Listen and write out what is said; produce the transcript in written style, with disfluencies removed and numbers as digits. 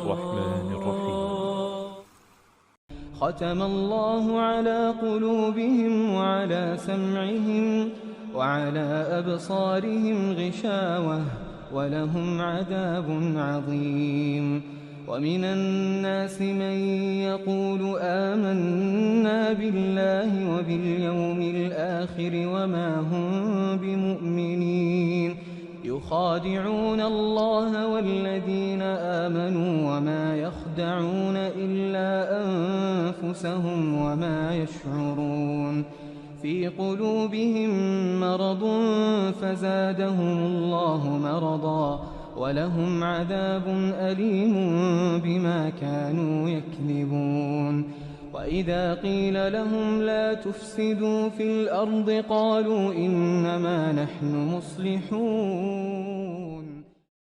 الرحمن الرحيم. ختم الله على قلوبهم وعلى سمعهم وعلى أبصارهم غشاوة ولهم عذاب عظيم. ومن الناس من يقول آمنا بالله وباليوم الآخر وما هم بمؤمنين يخادعون الله والذين آمنوا وما يخدعون إلا أنفسهم وما يشعرون. في قلوبهم مرض فزادهم الله مرضا ولهم عذاب أليم بما كانوا يكذبون. وإذا قيل لهم لا تفسدوا في الأرض قالوا إنما نحن مصلحون.